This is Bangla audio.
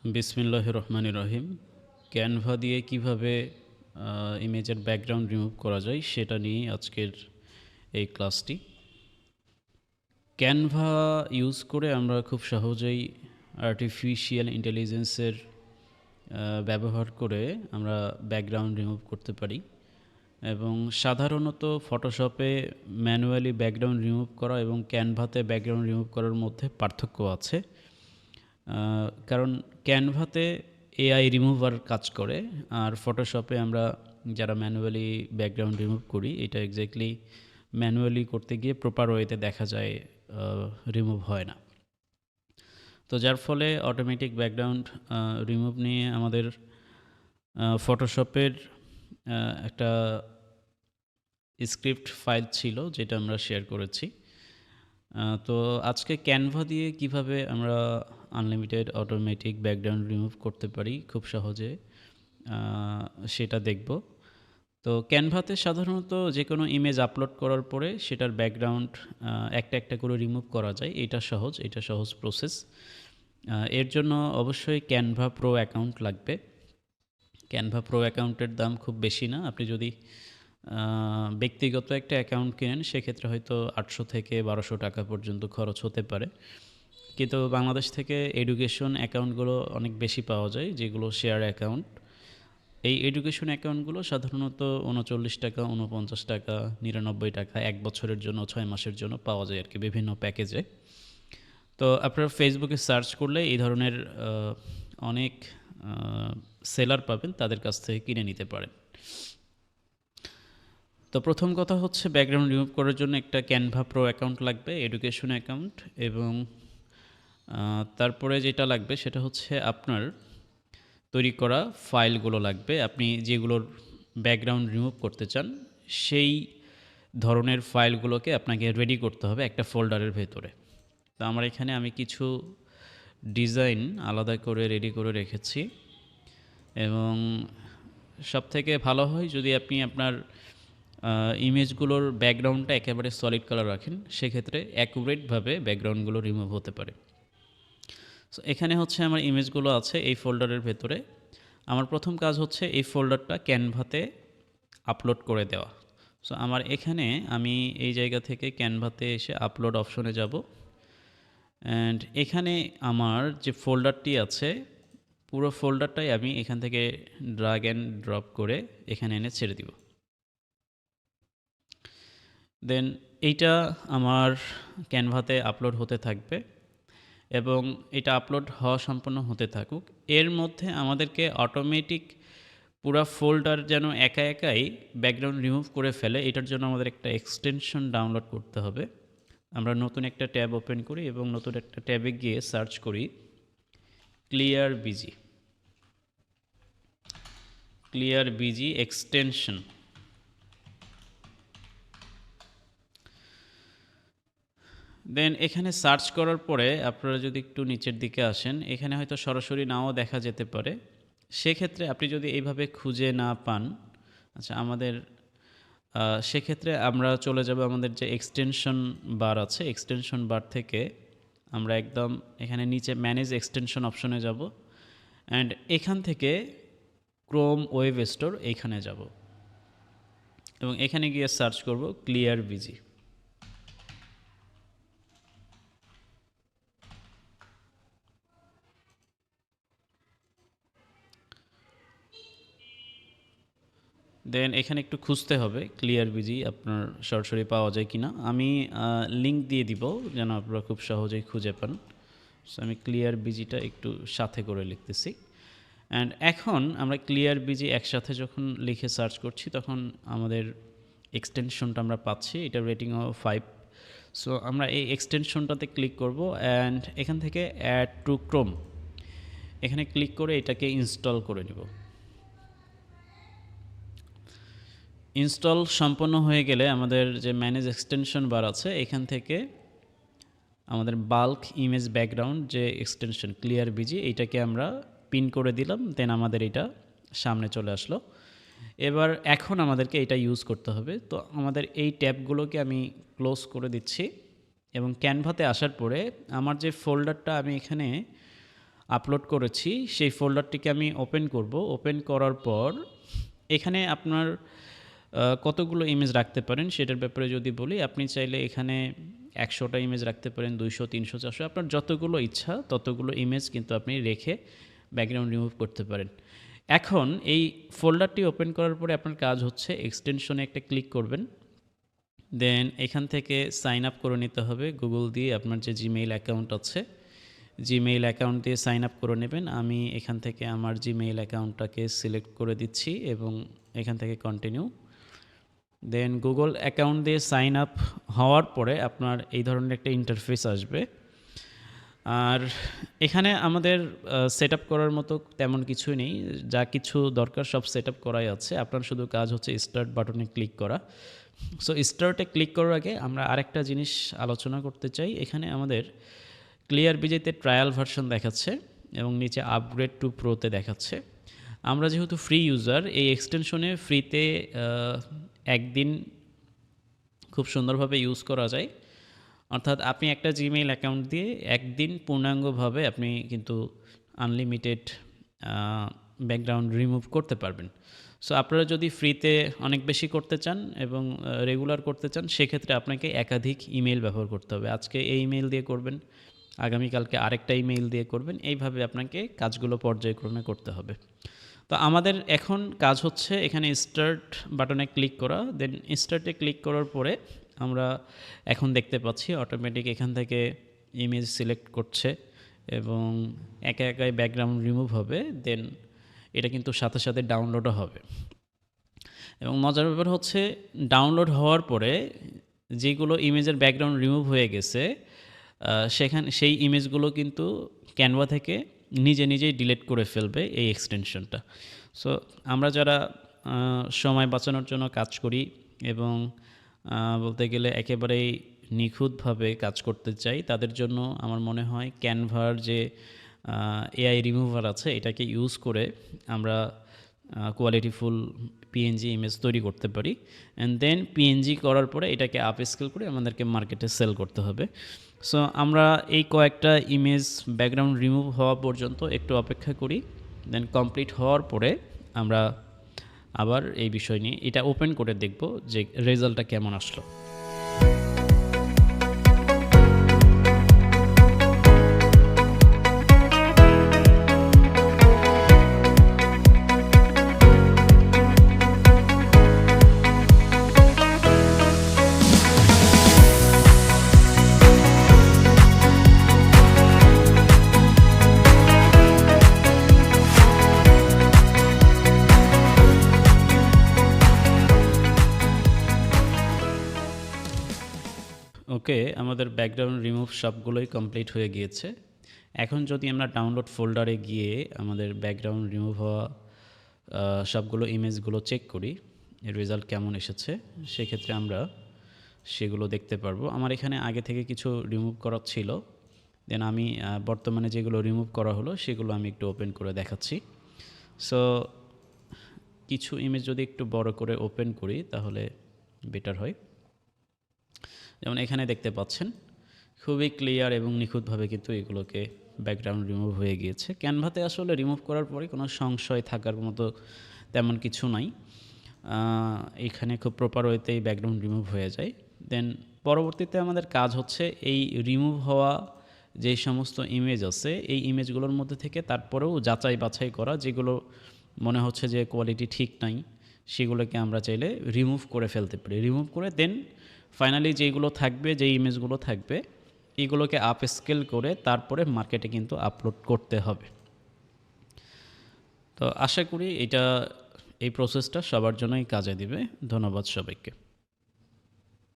বিসমিল্লাহির রহমানির রহিম। ক্যানভা দিয়ে কিভাবে ইমেজের ব্যাকগ্রাউন্ড রিমুভ করা যায় সেটা নিয়ে আজকের এই ক্লাসটি। ক্যানভা ইউজ করে আমরা খুব সহজেই আর্টিফিশিয়াল ইন্টেলিজেন্সের ব্যবহার করে আমরা ব্যাকগ্রাউন্ড রিমুভ করতে পারি এবং সাধারণত ফটোশপে ম্যানুয়ালি ব্যাকগ্রাউন্ড রিমুভ করা এবং ক্যানভাতে ব্যাকগ্রাউন্ড রিমুভ করার মধ্যে পার্থক্য আছে। কারণ ক্যানভাতে এআই রিমুভার কাজ করে, আর ফটোশপে আমরা যারা ম্যানুয়ালি ব্যাকগ্রাউন্ড রিমুভ করি এটা এক্স্যাক্টলি ম্যানুয়ালি করতে গিয়ে প্রপার ওয়েতে দেখা যায় রিমুভ হয় না। তো যার ফলে অটোমেটিক ব্যাকগ্রাউন্ড রিমুভ নিয়ে আমাদের ফটোশপের একটা স্ক্রিপ্ট ফাইল ছিল যেটা আমরা শেয়ার করেছি। তো আজকে ক্যানভা দিয়ে কিভাবে আমরা আনলিমিটেড অটোমেটিক ব্যাকগ্রাউন্ড রিমুভ করতে পারি খুব সহজে সেটা দেখব। তো ক্যানভাতে সাধারণত যে কোনো ইমেজ আপলোড করার পরে সেটার ব্যাকগ্রাউন্ড একটা একটা করে রিমুভ করা যায়। এটা সহজ প্রসেস। এর জন্য অবশ্যই ক্যানভা প্রো অ্যাকাউন্ট লাগবে। ক্যানভা প্রো অ্যাকাউন্টের দাম খুব বেশি না। আপনি যদি ব্যক্তিগত একটা অ্যাকাউন্ট কেনেন সেক্ষেত্রে হয়তো 800 থেকে 1200 টাকা পর্যন্ত খরচ হতে পারে। কিন্তু বাংলাদেশ থেকে এডুকেশন অ্যাকাউন্টগুলো অনেক বেশি পাওয়া যায়, যেগুলো শেয়ার অ্যাকাউন্ট। এই এডুকেশন অ্যাকাউন্টগুলো সাধারণত 39 টাকা, 49 টাকা, 99 টাকা 1 বছরের জন্য, 6 মাসের জন্য পাওয়া যায় আর কি, বিভিন্ন প্যাকেজে। তো আপনারা ফেসবুকে সার্চ করলে এই ধরনের অনেক সেলার পাবেন, তাদের কাছ থেকে কিনে নিতে পারেন। তো প্রথম কথা হচ্ছে ব্যাকগ্রাউন্ড রিমুভ করার জন্য একটা ক্যানভা প্রো অ্যাকাউন্ট লাগবে, এডুকেশন অ্যাকাউন্ট। এবং তারপরে যেটা লাগবে সেটা হচ্ছে আপনার তৈরি করা ফাইলগুলো লাগবে। আপনি যেগুলোর ব্যাকগ্রাউন্ড রিমুভ করতে চান সেই ধরনের ফাইলগুলোকে আপনাকে রেডি করতে হবে একটা ফোল্ডারের ভেতরে। তো আমার এখানে আমি কিছু ডিজাইন আলাদা করে রেডি করে রেখেছি, এবং সবথেকে ভালো হয় যদি আপনি আপনার ইমেজগুলোর ব্যাকগ্রাউন্ডটা একেবারে সলিড কালার রাখেন, সেক্ষেত্রে অ্যাকুরেটভাবে ব্যাকগ্রাউন্ডগুলো রিমুভ হতে পারে। সো এখানে হচ্ছে আমার ইমেজগুলো আছে এই ফোল্ডারের ভেতরে। আমার প্রথম কাজ হচ্ছে এই ফোল্ডারটা ক্যানভাতে আপলোড করে দেওয়া। সো আমার এখানে আমি এই জায়গা থেকে ক্যানভাতে এসে আপলোড অপশনে যাব, অ্যান্ড এখানে আমার যে ফোল্ডারটি আছে পুরো ফোল্ডারটাই আমি এখান থেকে ড্রাগ অ্যান্ড ড্রপ করে এখানে এনে ছেড়ে দিব। দেন এইটা আমার ক্যানভাতে আপলোড হতে থাকবে এবং এটা আপলোড হওয়া সম্পন্ন হতে থাকুক। এর মধ্যে আমাদেরকে অটোমেটিক পুরো ফোল্ডার যেন একা একাই ব্যাকগ্রাউন্ড রিমুভ করে ফেলে, এটার জন্য আমাদের একটা এক্সটেনশন ডাউনলোড করতে হবে। আমরা নতুন একটা ট্যাব ওপেন করি এবং নতুন একটা ট্যাবে গিয়ে সার্চ করি ক্লিয়ার বিজি এক্সটেনশন। দেন এখানে সার্চ করার পরে আপনারা যদি একটু নিচের দিকে আসেন, এখানে হয়তো সরাসরি নাও দেখা যেতে পারে। সেক্ষেত্রে আপনি যদি এইভাবে খুঁজে না পান, আচ্ছা আমাদের সেক্ষেত্রে আমরা চলে যাব আমাদের যে এক্সটেনশন বার আছে, এক্সটেনশন বার থেকে আমরা একদম এখানে নিচে ম্যানেজ এক্সটেনশন অপশনে যাব, অ্যান্ড এখান থেকে ক্রোম ওয়েব স্টোর এইখানে যাব এবং এখানে গিয়ে সার্চ করব ক্লিয়ার বিজি। দেন এখানে একটু খুঁজতে হবে ক্লিয়ার বিজি আপনার সরাসরি পাওয়া যায় কিনা। আমি লিঙ্ক দিয়ে দিব যেন আপনারা খুব সহজেই খুঁজে পান। সো আমি ক্লিয়ার বিজিটা একটু সাথে করে লিখতেছি, অ্যান্ড এখন আমরা ক্লিয়ার বিজি একসাথে যখন লিখে সার্চ করছি তখন আমাদের এক্সটেনশনটা আমরা পাচ্ছি, এটা রেটিং 5। সো আমরা এই এক্সটেনশনটাতে ক্লিক করব, অ্যান্ড এখান থেকে অ্যাড টু ক্রোম এখানে ক্লিক করে এটাকে ইনস্টল করে নেব। ইনস্টল সম্পন্ন হয়ে গেলে আমাদের যে ম্যানেজ এক্সটেনশন বার আছে এখান থেকে আমাদের বাল্ক ইমেজ ব্যাকগ্রাউন্ড যে এক্সটেনশন ক্লিয়ার বিজি এইটাকে আমরা পিন করে দিলাম। দেন আমাদের এটা সামনে চলে আসলো। এবার এখন আমাদেরকে এটা ইউজ করতে হবে। তো আমাদের এই ট্যাবগুলোকে আমি ক্লোজ করে দিচ্ছি এবং ক্যানভাতে আসার পরে আমার যে ফোল্ডারটা আমি এখানে আপলোড করেছি সেই ফোল্ডারটিকে আমি ওপেন করব। ওপেন করার পর এখানে আপনার কতগুলো ইমেজ রাখতে পারেন সেটার ব্যাপারে যদি বলি, আপনি চাইলে এখানে 100টা ইমেজ রাখতে পারেন, 200, 300, 400, আপনার যতগুলো ইচ্ছা ততগুলো ইমেজ কিন্তু আপনি রেখে ব্যাকগ্রাউন্ড রিমুভ করতে পারেন। এখন এই ফোল্ডারটি ওপেন করার পরে আপনার কাজ হচ্ছে এক্সটেনশনে একটা ক্লিক করবেন। দেন এখান থেকে সাইন আপ করে নিতে হবে গুগল দিয়ে। আপনার যে জিমেইল অ্যাকাউন্ট আছে জিমেইল অ্যাকাউন্ট দিয়ে সাইন আপ করে নেবেন। আমি এখান থেকে আমার জিমেইল অ্যাকাউন্টটাকে সিলেক্ট করে দিচ্ছি এবং এখান থেকে কন্টিনিউ। দেন গুগল অ্যাকাউন্ট দিয়ে সাইন আপ হওয়ার পরে আপনার এই ধরনের একটা ইন্টারফেস আসবে। আর এখানে আমাদের সেট আপ করার মতো তেমন কিছুই নেই, যা কিছু দরকার সব সেট আপ করাই আছে। আপনার শুধু কাজ হচ্ছে স্টার্ট বাটনে ক্লিক করা। সো স্টার্টে ক্লিক করার আগে আমরা আরেকটা জিনিস আলোচনা করতে চাই। এখানে আমাদের ক্লিয়ার বিজেতে ট্রায়াল ভার্সন দেখাচ্ছে এবং নিচে আপগ্রেড টু প্রোতে দেখাচ্ছে। আমরা যেহেতু ফ্রি ইউজার, এই এক্সটেনশনে ফ্রিতে একদিন খুব সুন্দরভাবে ইউজ করা যায়। অর্থাৎ আপনি একটা জিমেইল অ্যাকাউন্ট দিয়ে একদিন পূর্ণাঙ্গভাবে আপনি কিন্তু আনলিমিটেড ব্যাকগ্রাউন্ড রিমুভ করতে পারবেন। সো আপনারা যদি ফ্রিতে অনেক বেশি করতে চান এবং রেগুলার করতে চান, সেক্ষেত্রে আপনাকে একাধিক ইমেল ব্যবহার করতে হবে। আজকে এই ইমেল দিয়ে করবেন, আগামীকালকে আরেকটা ইমেল দিয়ে করবেন, এইভাবে আপনাকে কাজগুলো পর্যায়ক্রমে করতে হবে। তো আমাদের এখন কাজ হচ্ছে এখানে স্টার্ট বাটনে ক্লিক করা। দেন স্টার্টে ক্লিক করার পরে আমরা এখন দেখতে পাচ্ছি অটোমেটিক এখান থেকে ইমেজ সিলেক্ট করছে এবং একা একাই ব্যাকগ্রাউন্ড রিমুভ হবে। দেন এটা কিন্তু সাথে সাথে ডাউনলোডও হবে। এবং মজার ব্যাপার হচ্ছে ডাউনলোড হওয়ার পরে যেগুলো ইমেজের ব্যাকগ্রাউন্ড রিমুভ হয়ে গেছে সেই ইমেজগুলো কিন্তু ক্যানভা থেকে নিজে নিজেই ডিলিট করে ফেলবে এই এক্সটেনশনটা। সো আমরা যারা সময় বাঁচানোর জন্য কাজ করি এবং বলতে গেলে একেবারেই নিখুঁতভাবে কাজ করতে চাই, তাদের জন্য আমার মনে হয় ক্যানভার যে এআই রিমুভার আছে এটাকে ইউজ করে আমরা কোয়ালিটিফুল পিএনজি ইমেজ তৈরি করতে পারি। অ্যান্ড দেন পিএনজি করার পরে এটাকে আপ স্কেল করে আমাদেরকে মার্কেটে সেল করতে হবে। সো আমরা এই কয়েকটা ইমেজ ব্যাকগ্রাউন্ড রিমুভ হওয়া পর্যন্ত একটু অপেক্ষা করি। দেন কমপ্লিট হওয়ার পরে আমরা আবার এই বিষয় নিয়ে এটা ওপেন করে দেখব যে রেজাল্টটা কেমন আসলো। ওকে, আমাদের ব্যাকগ্রাউন্ড রিমুভ সবগুলোই কমপ্লিট হয়ে গিয়েছে। এখন যদি আমরা ডাউনলোড ফোল্ডারে গিয়ে আমাদের ব্যাকগ্রাউন্ড রিমুভ হওয়া সবগুলো ইমেজগুলো চেক করি এর রেজাল্ট কেমন এসেছে, সেক্ষেত্রে আমরা সেগুলো দেখতে পারবো। আমার এখানে আগে থেকে কিছু রিমুভ করা ছিল, দেন আমি বর্তমানে যেগুলো রিমুভ করা হলো সেগুলো আমি একটু ওপেন করে দেখাচ্ছি। সো কিছু ইমেজ যদি একটু বড় করে ওপেন করি তাহলে বেটার হয়। যেমন এখানে দেখতে পাচ্ছেন খুবই ক্লিয়ার এবং নিখুঁতভাবে কিন্তু এগুলোকে ব্যাকগ্রাউন্ড রিমুভ হয়ে গিয়েছে। ক্যানভাতে আসলে রিমুভ করার পরে কোনো সংশয় থাকার মতো তেমন কিছু নাই, এখানে খুব প্রপার ওয়েতেই ব্যাকগ্রাউন্ড রিমুভ হয়ে যায়। দেন পরবর্তীতে আমাদের কাজ হচ্ছে এই রিমুভ হওয়া যেই সমস্ত ইমেজ আছে এই ইমেজগুলোর মধ্যে থেকে তারপরেও যাচাই বাছাই করা, যেগুলো মনে হচ্ছে যে কোয়ালিটি ঠিক নাই সেগুলোকে আমরা চাইলে রিমুভ করে ফেলতে পারি। রিমুভ করে দেন ফাইনালি যেগুলো থাকবে, যে ইমেজগুলো থাকবে এগুলোকে আপ স্কেল করে তারপরে মার্কেটে কিন্তু আপলোড করতে হবে। তো আশা করি এই প্রসেসটা সবার জন্যই কাজে দিবে। ধন্যবাদ সবাইকে।